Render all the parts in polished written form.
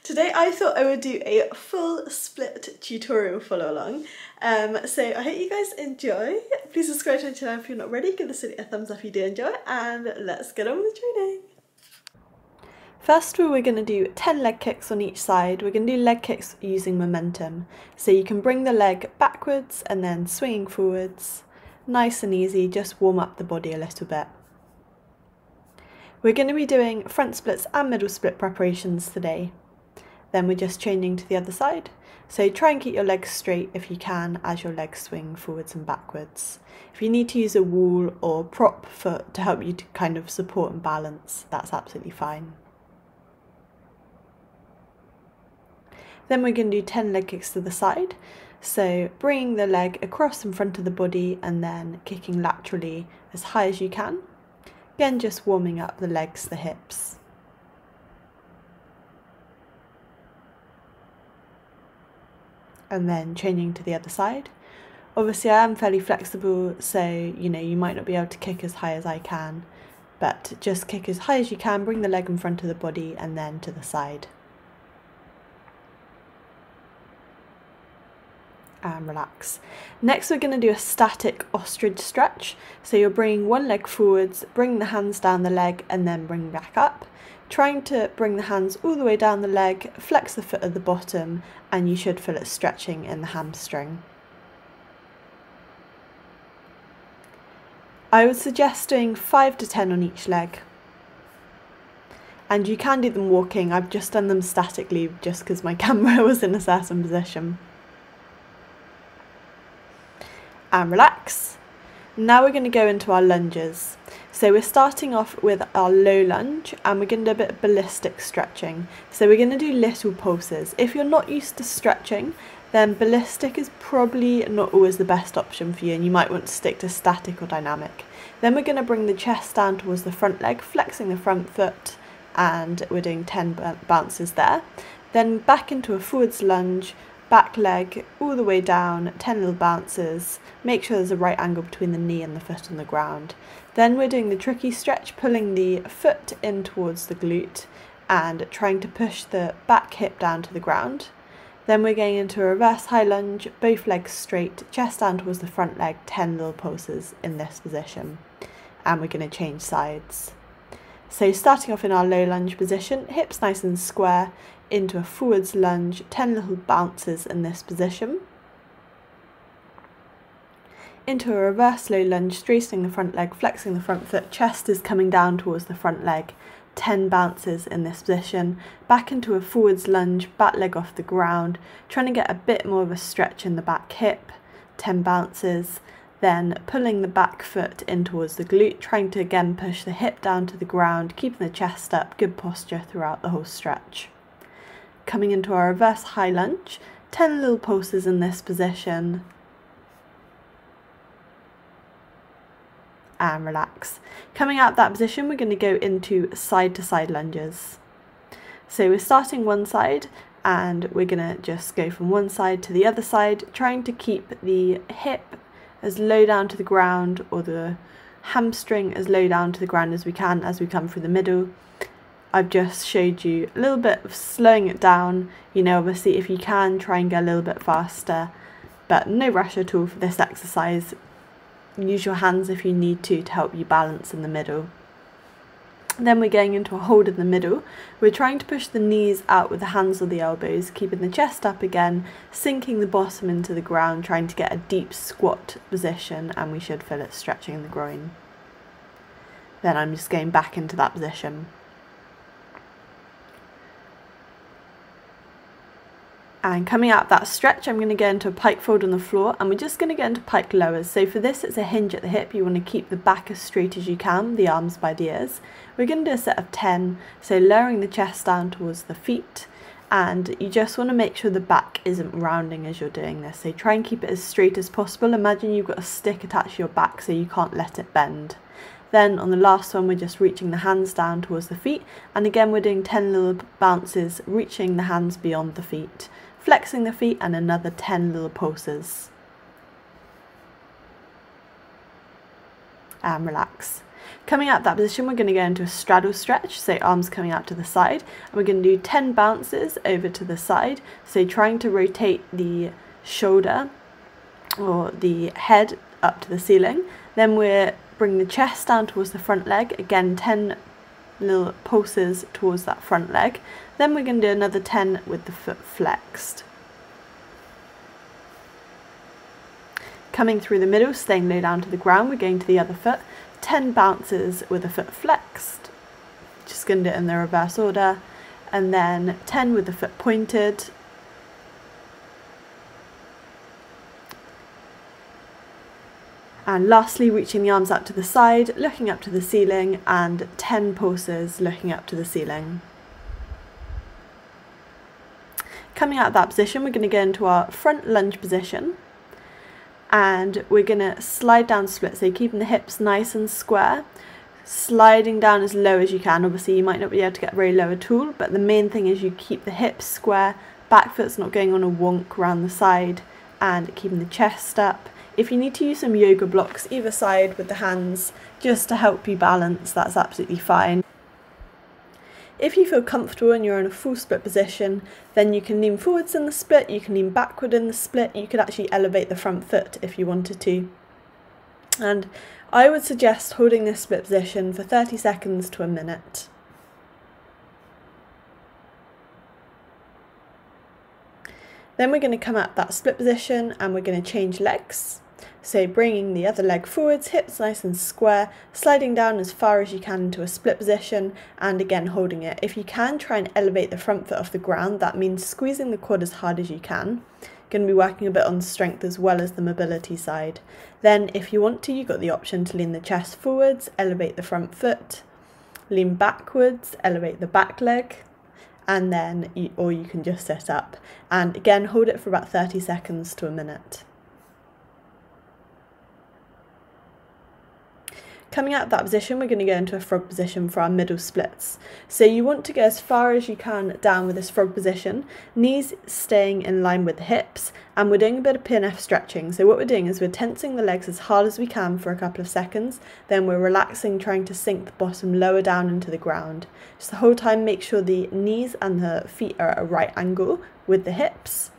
Today I thought I would do a full split tutorial follow along, so I hope you guys enjoy. Please subscribe to my channel if you're not already, give this video a thumbs up if you do enjoy, and let's get on with the training. First we're going to do 10 leg kicks on each side. We're going to do leg kicks using momentum, so you can bring the leg backwards and then swinging forwards. Nice and easy, just warm up the body a little bit. We're going to be doing front splits and middle split preparations today. Then we're just changing to the other side. So try and keep your legs straight if you can as your legs swing forwards and backwards. If you need to use a wall or prop foot to help you to kind of support and balance, that's absolutely fine. Then we're going to do 10 leg kicks to the side. So bringing the leg across in front of the body and then kicking laterally as high as you can. Again, just warming up the legs, the hips. And then changing to the other side. Obviously I am fairly flexible, so you might not be able to kick as high as I can, but just kick as high as you can, bring the leg in front of the body and then to the side. And relax. Next we're going to do a static ostrich stretch, so you're bringing one leg forwards, bring the hands down the leg and then bring back up. Trying to bring the hands all the way down the leg, flex the foot at the bottom, and you should feel it stretching in the hamstring. I would suggest doing 5 to 10 on each leg. And you can do them walking, I've just done them statically just because my camera was in a certain position. And relax. Now we're going to go into our lunges. So we're starting off with our low lunge and we're going to do a bit of ballistic stretching. So we're going to do little pulses. If you're not used to stretching, then ballistic is probably not always the best option for you and you might want to stick to static or dynamic. Then we're going to bring the chest down towards the front leg, flexing the front foot, and we're doing 10 bounces there. Then back into a forwards lunge, back leg all the way down, 10 little bounces. Make sure there's a right angle between the knee and the foot on the ground. Then we're doing the tricky stretch, pulling the foot in towards the glute and trying to push the back hip down to the ground. Then we're going into a reverse high lunge, both legs straight, chest down towards the front leg, 10 little pulses in this position. And we're going to change sides. So starting off in our low lunge position, hips nice and square, into a forwards lunge, 10 little bounces in this position. Into a reverse low lunge, straightening the front leg, flexing the front foot, chest is coming down towards the front leg, 10 bounces in this position. Back into a forwards lunge, back leg off the ground, trying to get a bit more of a stretch in the back hip, 10 bounces. Then pulling the back foot in towards the glute, trying to again push the hip down to the ground, keeping the chest up, good posture throughout the whole stretch. Coming into our reverse high lunge, 10 little pulses in this position. And relax. Coming out of that position, we're going to go into side to side lunges. So we're starting one side and we're going to just go from one side to the other side, trying to keep the hip as low down to the ground or the hamstring as low down to the ground as we can as we come through the middle. I've just showed you a little bit of slowing it down. Obviously if you can, try and go a little bit faster, but no rush at all for this exercise. Use your hands if you need to help you balance in the middle. Then we're going into a hold in the middle. We're trying to push the knees out with the hands or the elbows, keeping the chest up again, sinking the bottom into the ground, trying to get a deep squat position, and we should feel it stretching in the groin. Then I'm just going back into that position. And coming out of that stretch, I'm going to go into a pike fold on the floor and we're just going to get into pike lowers. So for this, it's a hinge at the hip. You want to keep the back as straight as you can, the arms by the ears. We're going to do a set of 10, so lowering the chest down towards the feet. And you just want to make sure the back isn't rounding as you're doing this. So try and keep it as straight as possible. Imagine you've got a stick attached to your back so you can't let it bend. Then on the last one, we're just reaching the hands down towards the feet. And again, we're doing 10 little bounces, reaching the hands beyond the feet. Flexing the feet and another 10 little pulses. And relax. Coming out of that position, we're going to go into a straddle stretch, so arms coming out to the side, and we're going to do 10 bounces over to the side, so trying to rotate the shoulder or the head up to the ceiling. Then we're bringing the chest down towards the front leg, again 10 little pulses towards that front leg. Then we're going to do another 10 with the foot flexed. Coming through the middle, staying low down to the ground, we're going to the other foot, 10 bounces with the foot flexed. Just going to do it in the reverse order, and then 10 with the foot pointed. And lastly, reaching the arms out to the side, looking up to the ceiling, and 10 pulses looking up to the ceiling. Coming out of that position, we're going to go into our front lunge position, and we're going to slide down split, so keeping the hips nice and square, sliding down as low as you can. Obviously you might not be able to get very low at all, but the main thing is you keep the hips square, back foot's not going on a wonk around the side, and keeping the chest up. If you need to use some yoga blocks either side with the hands just to help you balance, that's absolutely fine. If you feel comfortable and you're in a full split position, then you can lean forwards in the split, you can lean backward in the split, you could actually elevate the front foot if you wanted to. And I would suggest holding this split position for 30 seconds to a minute. Then we're going to come out that split position and we're going to change legs. So bringing the other leg forwards, hips nice and square, sliding down as far as you can into a split position, and again holding it. If you can, try and elevate the front foot off the ground. That means squeezing the quad as hard as you can. Going to be working a bit on strength as well as the mobility side. Then if you want to, you've got the option to lean the chest forwards, elevate the front foot, lean backwards, elevate the back leg, and then or you can just sit up. And again, hold it for about 30 seconds to a minute. Coming out of that position, we're going to go into a frog position for our middle splits. So you want to go as far as you can down with this frog position, knees staying in line with the hips, and we're doing a bit of PNF stretching. So what we're doing is we're tensing the legs as hard as we can for a couple of seconds, then we're relaxing, trying to sink the bottom lower down into the ground. Just the whole time make sure the knees and the feet are at a right angle with the hips.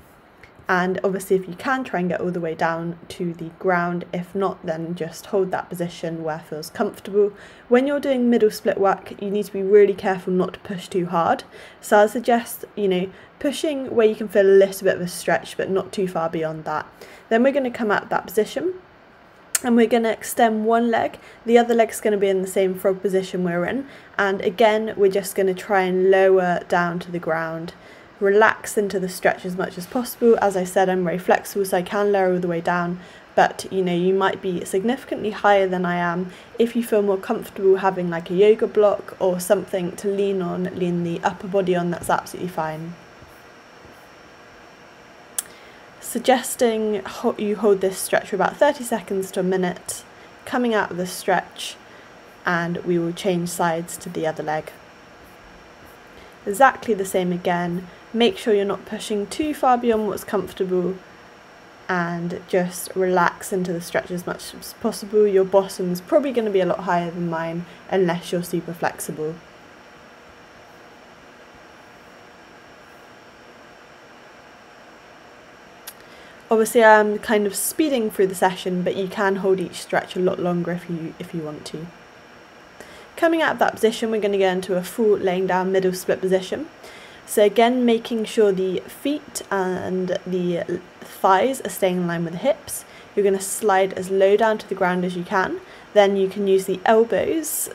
And obviously if you can, try and get all the way down to the ground. If not, then just hold that position where it feels comfortable. When you're doing middle split work, you need to be really careful not to push too hard. So I suggest, pushing where you can feel a little bit of a stretch, but not too far beyond that. Then we're going to come out of that position and we're going to extend one leg. The other leg's going to be in the same frog position we're in. And again, we're just going to try and lower down to the ground. Relax into the stretch as much as possible. As I said, I'm very flexible, so I can lower all the way down, but you might be significantly higher than I am. If you feel more comfortable having like a yoga block or something to lean on, lean the upper body on, that's absolutely fine. Suggesting you hold this stretch for about 30 seconds to a minute, coming out of the stretch, and we will change sides to the other leg. Exactly the same again. Make sure you're not pushing too far beyond what's comfortable, and just relax into the stretch as much as possible. Your bottom's probably going to be a lot higher than mine unless you're super flexible. Obviously I'm kind of speeding through the session, but you can hold each stretch a lot longer if you want to. Coming out of that position, we're going to go into a full laying down middle split position. So again, making sure the feet and the thighs are staying in line with the hips. You're going to slide as low down to the ground as you can. Then you can use the elbows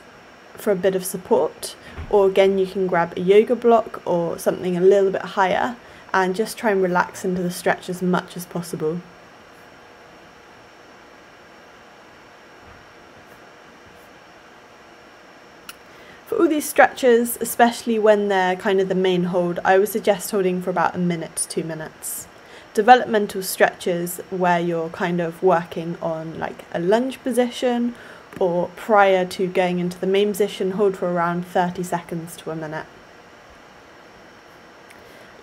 for a bit of support, or again you can grab a yoga block or something a little bit higher and just try and relax into the stretch as much as possible. For all these stretches, especially when they're kind of the main hold, I would suggest holding for about a minute to 2 minutes. Developmental stretches where you're kind of working on like a lunge position or prior to going into the main position, hold for around 30 seconds to a minute.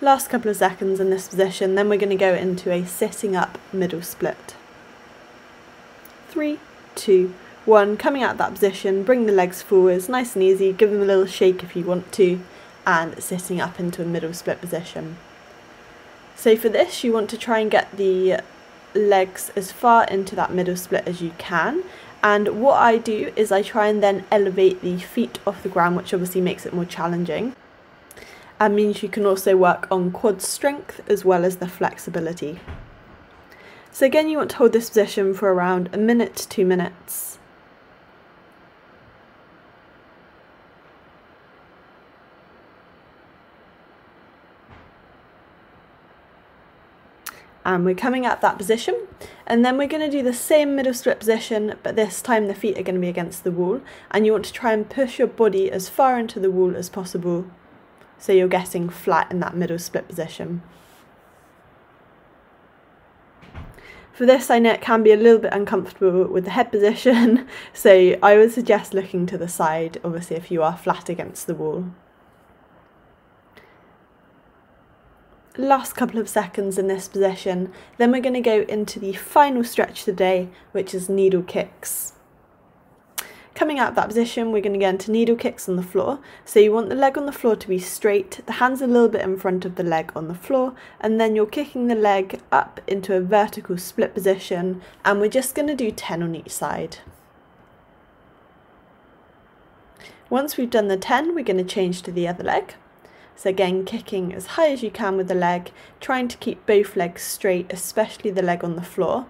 Last couple of seconds in this position, then we're going to go into a sitting up middle split. 3, 2, One, coming out of that position, bring the legs forwards, nice and easy, give them a little shake if you want to, and sitting up into a middle split position. So for this, you want to try and get the legs as far into that middle split as you can. And what I do is I try and then elevate the feet off the ground, which obviously makes it more challenging. And means you can also work on quad strength as well as the flexibility. So again, you want to hold this position for around a minute to 2 minutes. And we're coming out that position, and then we're going to do the same middle split position, but this time the feet are going to be against the wall, and you want to try and push your body as far into the wall as possible so you're getting flat in that middle split position. For this, I know it can be a little bit uncomfortable with the head position, so I would suggest looking to the side, obviously if you are flat against the wall. Last couple of seconds in this position, then we're going to go into the final stretch of the day, which is needle kicks. Coming out of that position, we're going to get into needle kicks on the floor. So you want the leg on the floor to be straight, the hands a little bit in front of the leg on the floor, and then you're kicking the leg up into a vertical split position, and we're just going to do 10 on each side. Once we've done the 10, we're going to change to the other leg. So again, kicking as high as you can with the leg, trying to keep both legs straight, especially the leg on the floor.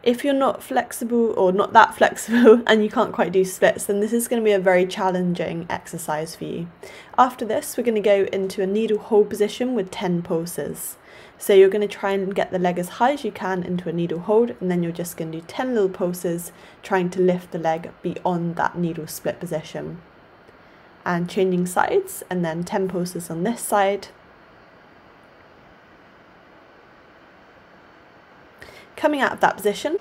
If you're not flexible or not that flexible and you can't quite do splits, then this is going to be a very challenging exercise for you. After this, we're going to go into a needle hold position with 10 pulses. So you're going to try and get the leg as high as you can into a needle hold, and then you're just going to do 10 little pulses, trying to lift the leg beyond that needle split position. And changing sides, and then 10 pulses on this side. Coming out of that position,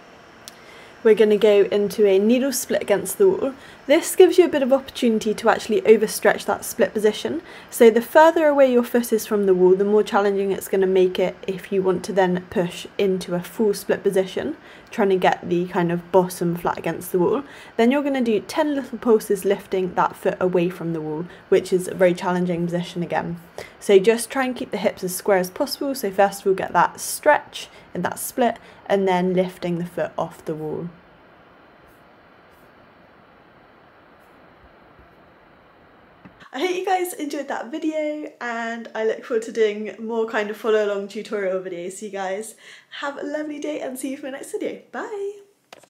we're going to go into a needle split against the wall. This gives you a bit of opportunity to actually overstretch that split position. So the further away your foot is from the wall, the more challenging it's going to make it if you want to then push into a full split position, trying to get the kind of bottom flat against the wall. Then you're going to do 10 little pulses lifting that foot away from the wall, which is a very challenging position again. So just try and keep the hips as square as possible. So first we'll get that stretch in that split, and then lifting the foot off the wall. I hope you guys enjoyed that video, and I look forward to doing more kind of follow along tutorial videos. So you guys have a lovely day, and see you for my next video. Bye!